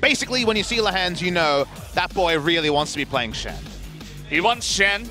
Basically, when you see Lehans, you know that boy really wants to be playing Shen. He wants Shen.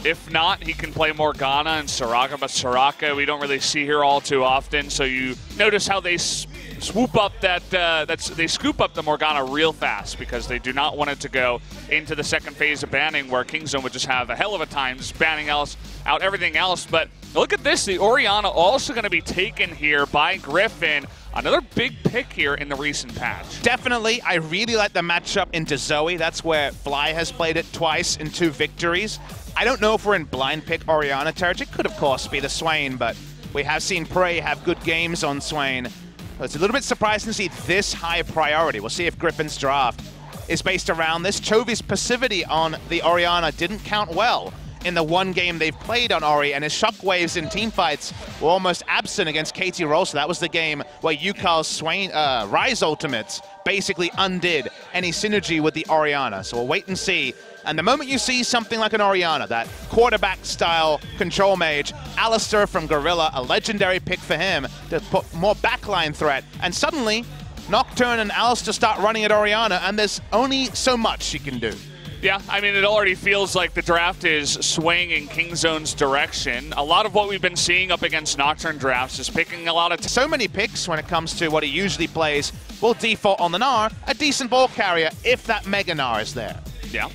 If not, he can play Morgana and Soraka, but Soraka we don't really see here all too often. So you notice how they swoop up they scoop up the Morgana real fast because they do not want it to go into the second phase of banning where Kingzone would just have a hell of a time just banning out everything else. But look at this, the Orianna also going to be taken here by Griffin. Another big pick here in the recent patch. Definitely, I really like the matchup into Zoe. That's where Fly has played it twice in 2 victories. I don't know if we're in blind pick Orianna territory. It could, of course, be the Swain, but we have seen Prey have good games on Swain. It's a little bit surprising to see this high priority. We'll see if Griffin's draft is based around this. Chovy's passivity on the Orianna didn't count well in the 1 game they've played on Ori, and his shockwaves in teamfights were almost absent against KT Roll. So that was the game where Yukal's Swain Rise ultimates basically undid any synergy with the Orianna. So we'll wait and see. And the moment you see something like an Orianna, that quarterback-style control mage, Alistair from Gorilla, a legendary pick for him to put more backline threat, and suddenly Nocturne and Alistair start running at Orianna, and there's only so much she can do. Yeah, I mean, it already feels like the draft is swaying in Kingzone's direction. A lot of what we've been seeing up against Nocturne drafts is picking a lot of... So many picks when it comes to what he usually plays will default on the Gnar, a decent ball carrier, if that Mega Gnar is there. Yeah.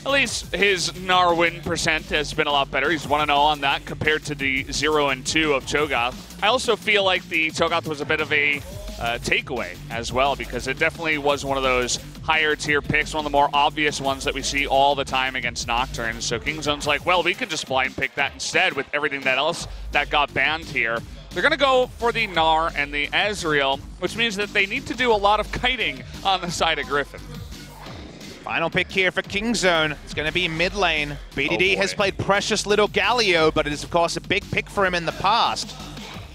At least his Gnar win percent has been a lot better. He's 1-0 on that compared to the 0-2 of Cho'Gath. I also feel like the Cho'Gath was a bit of a takeaway as well, because it definitely was one of those higher tier picks, one of the more obvious ones that we see all the time against Nocturne. So Kingzone's like, well, we can just blind pick that instead with everything that else that got banned here. They're going to go for the Gnar and the Ezreal, which means that they need to do a lot of kiting on the side of Griffin. Final pick here for Kingzone. It's going to be mid lane. BDD has played precious little Galio, but it is, of course, a big pick for him in the past.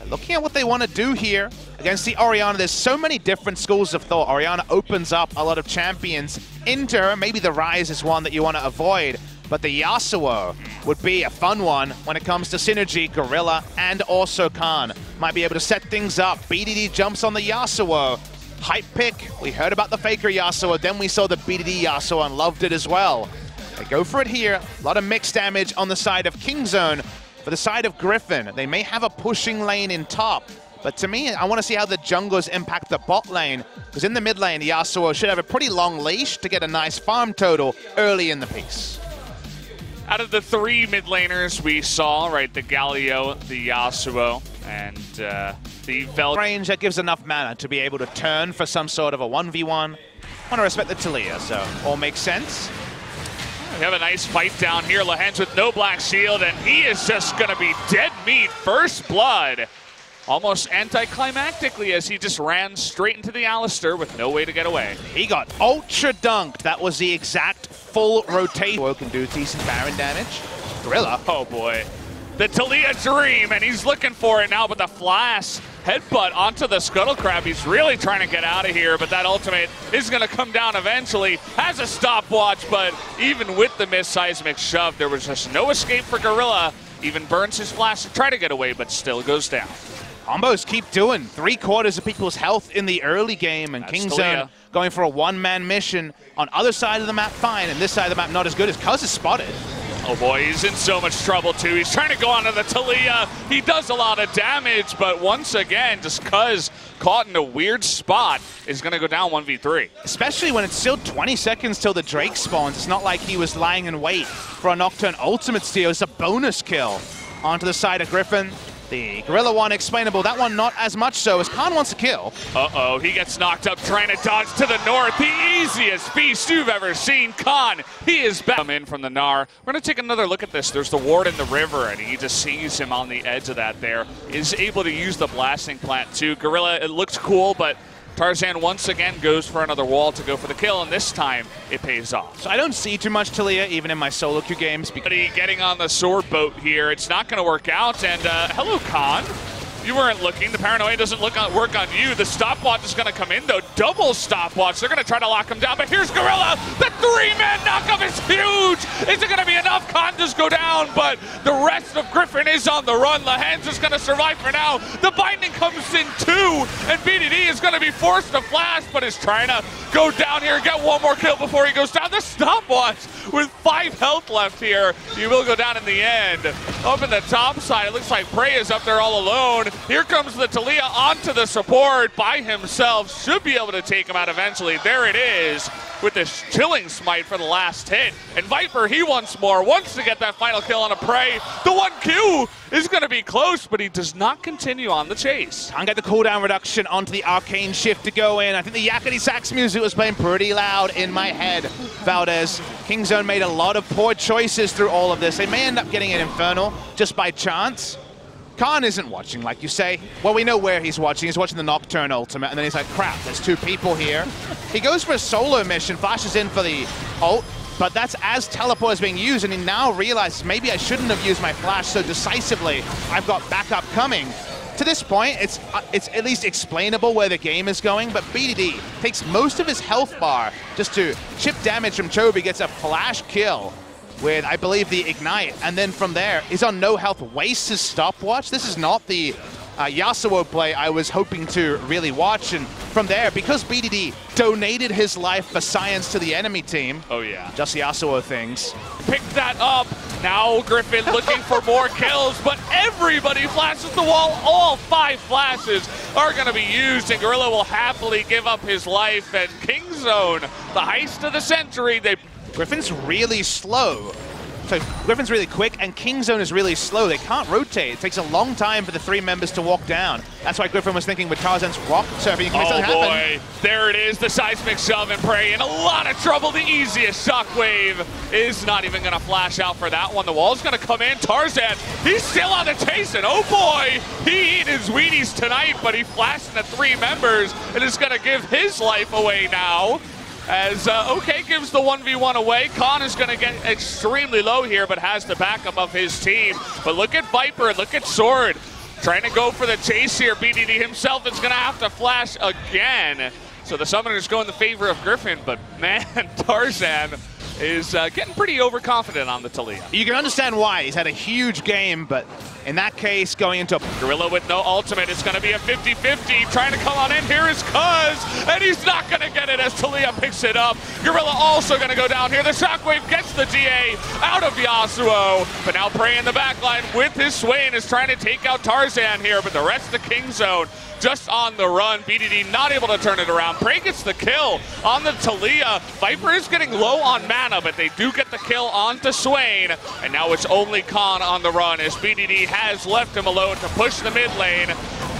Looking at what they want to do here against the Orianna, there's so many different schools of thought. Orianna opens up a lot of champions into her. Maybe the Rise is one that you want to avoid, but the Yasuo would be a fun one when it comes to synergy. Gorilla and also Khan might be able to set things up. BDD jumps on the Yasuo. Hype pick. We heard about the Faker Yasuo, then we saw the BDD Yasuo and loved it as well. They go for it here. A lot of mixed damage on the side of Kingzone. For the side of Griffin, they may have a pushing lane in top, but to me, I want to see how the junglers impact the bot lane, because in the mid lane, the Yasuo should have a pretty long leash to get a nice farm total early in the piece. Out of the 3 mid laners we saw, right, the Galio, the Yasuo, and the Vel range that gives enough mana to be able to turn for some sort of a 1v1. Want to respect the Taliyah, so all makes sense. We have a nice fight down here. Lehans with no black shield, and he is just going to be dead meat. First blood. Almost anticlimactically as he just ran straight into the Alistair with no way to get away. He got ultra dunked. That was the exact full rotation. Can do decent Baron damage. Gorilla. Oh boy. The Taliyah dream, and he's looking for it now, but the Flash headbutt onto the Scuttle Crab. He's really trying to get out of here, but that ultimate is going to come down eventually. Has a stopwatch, but even with the missed seismic shove, there was just no escape for Gorilla. Even burns his Flash to try to get away, but still goes down. Combos keep doing 3/4 of people's health in the early game, and Kingzone going for a one-man mission on other side of the map fine, and this side of the map not as good as Cuzz is spotted. Oh boy, he's in so much trouble too. He's trying to go onto the Taliyah. He does a lot of damage, but once again, just Cuzz caught in a weird spot is going to go down 1v3. Especially when it's still 20 seconds till the Drake spawns. It's not like he was lying in wait for a Nocturne ultimate steal. It's a bonus kill onto the side of Griffin. The Gorilla one explainable, that one not as much so as Khan wants to kill. Uh-oh, he gets knocked up trying to dodge to the north. The easiest feast you've ever seen. Khan, he is back. Come in from the Gnar. We're going to take another look at this. There's the ward in the river, and he just sees him on the edge of that there. Is able to use the blasting plant too. Gorilla, it looks cool, but Tarzan once again goes for another wall to go for the kill, and this time it pays off. So I don't see too much Taliyah even in my solo queue games. Getting on the sword boat here, it's not going to work out, and hello Khan. You weren't looking. The paranoia doesn't work on you. The stopwatch is going to come in, though. Double stopwatch. They're going to try to lock him down, but here's Gorilla. The three-man knockup is huge. Is it going to be enough? Khan just go down, but the rest of Griffin is on the run. Lahan's is going to survive for now. The binding comes in too, and BDD is going to be forced to flash, but is trying to go down here and get one more kill before he goes down. The stopwatch with 5 health left here. He will go down in the end. Up in the top side, it looks like Prey is up there all alone. Here comes the Taliyah onto the support by himself. Should be able to take him out eventually. There it is with this chilling smite for the last hit. And Viper, he once more wants to get that final kill on a Prey. The 1Q is going to be close, but he does not continue on the chase. Can't get the cooldown reduction onto the arcane shift to go in. I think the yakety sax music was playing pretty loud in my head. Valdez, Kingzone made a lot of poor choices through all of this. They may end up getting an Infernal just by chance. Khan isn't watching, like you say. Well, we know where he's watching. He's watching the Nocturne ultimate, and then he's like, crap, there's 2 people here. He goes for a solo mission, flashes in for the ult, but that's as teleport is being used, and he now realizes maybe I shouldn't have used my flash so decisively. I've got backup coming. To this point, it's at least explainable where the game is going, but BDD takes most of his health bar just to chip damage from Chobi, gets a flash kill with, I believe, the Ignite, and then from there, he's on no health, wastes his stopwatch. This is not the Yasuo play I was hoping to really watch, and from there, because BDD donated his life for science to the enemy team. Oh yeah. Just Yasuo things. Pick that up. Now Griffin looking for more kills, but everybody flashes the wall. All 5 flashes are going to be used, and Gorilla will happily give up his life. And Kingzone, the heist of the century, Griffin's really slow. So Griffin's really quick, and Kingzone is really slow. They can't rotate. It takes a long time for the 3 members to walk down. That's why Griffin was thinking with Tarzan's rock surfing, you can make something happen. Boy, there it is, the seismic shove and Prey in a lot of trouble. The easiest shockwave is not even going to flash out for that one. The wall's going to come in. Tarzan, he's still on the chase, and oh boy, he ate his Wheaties tonight, but he flashed into 3 members and is going to give his life away now. As OK gives the 1v1 away. Khan is going to get extremely low here, but has the backup of his team. But look at Viper, look at Sword. Trying to go for the chase here. BDD himself is going to have to flash again. So the Summoners go in the favor of Griffin, but man, Tarzan is getting pretty overconfident on the Taliyah. You can understand why. He's had a huge game, but in that case, going into Gorilla with no ultimate, it's going to be a 50-50. Trying to come on in, here is Cuzz, and he's not going to get it as Taliyah picks it up. Gorilla also going to go down here. The Shockwave gets the DA out of Yasuo, but now Prey in the backline with his Swain is trying to take out Tarzan here, but the rest of Kingzone just on the run. BDD not able to turn it around. Prey gets the kill on the Taliyah. Viper is getting low on mana, but they do get the kill onto Swain. And now it's only Khan on the run as BDD has left him alone to push the mid lane.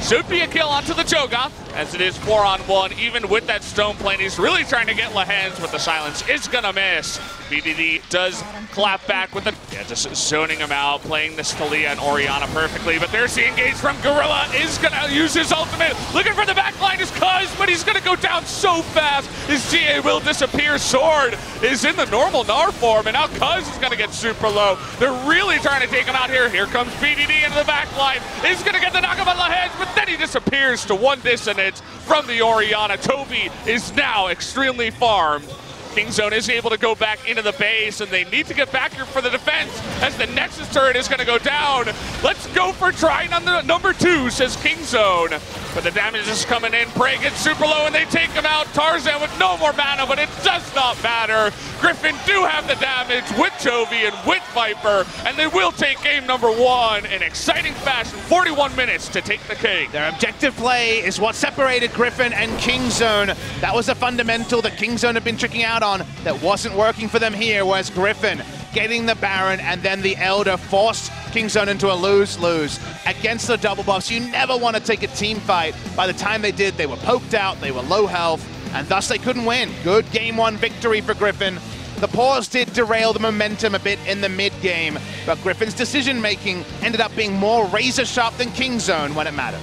Should be a kill onto the Cho'Gath, as it is 4-on-1. Even with that stone plane, he's really trying to get Lahan's, but the silence is gonna miss. BDD does clap back with the, just zoning him out, playing this Taliyah and Orianna perfectly, but there's the engage from Gorilla, is gonna use his ultimate, looking for the backline is Cuzz, but he's gonna go down so fast, his GA will disappear. Sword is in the normal Gnar form, and now Cuzz is gonna get super low. They're really trying to take him out here. Here comes BDD into the backline, is gonna get the knockup on Lahan's, but then he disappears to 1 dissonance from the Orianna. Toby is now extremely farmed. Kingzone is able to go back into the base, and they need to get back here for the defense as the Nexus turret is going to go down. Let's go for trying on the number 2, says Kingzone. But the damage is coming in. Prey gets super low, and they take him out. Tarzan with no more mana, but it does not matter. Griffin do have the damage with Chovy and with Viper, and they will take game number 1 in exciting fashion. 41 minutes to take the cake. Their objective play is what separated Griffin and Kingzone. That was a fundamental that Kingzone had been tricking out on that wasn't working for them here, whereas Griffin getting the Baron and then the Elder forced Kingzone into a lose-lose against the double buffs. You never want to take a team fight. By the time they did, they were poked out, they were low health, and thus they couldn't win. Good game 1 victory for Griffin. The pause did derail the momentum a bit in the mid-game, but Griffin's decision-making ended up being more razor-sharp than Kingzone when it mattered.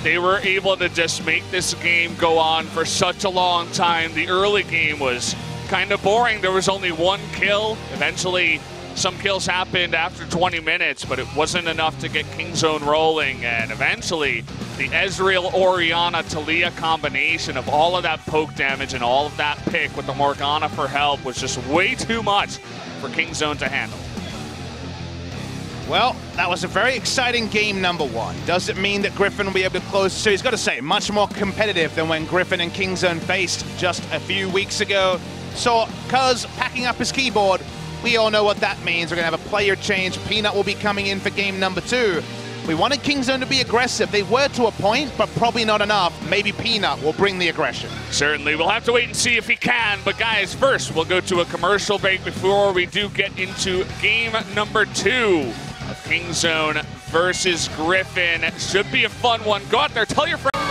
They were able to just make this game go on for such a long time. The early game was kind of boring. There was only 1 kill. Eventually, Some kills happened after 20 minutes, but it wasn't enough to get Kingzone rolling. And eventually, the Ezreal, Orianna, Taliyah combination of all of that poke damage and all of that pick with the Morgana for help was just way too much for Kingzone to handle. Well, that was a very exciting game number one. Does it mean that Griffin will be able to close the series? Got to say, much more competitive than when Griffin and Kingzone faced just a few weeks ago. Saw Cuzz packing up his keyboard. We all know what that means. We're going to have a player change. Peanut will be coming in for game number two. We wanted Kingzone to be aggressive. They were to a point, but probably not enough. Maybe Peanut will bring the aggression. Certainly. We'll have to wait and see if he can. But guys, first, we'll go to a commercial break before we do get into game number two of Kingzone versus Griffin. Should be a fun one. Go out there, tell your friends.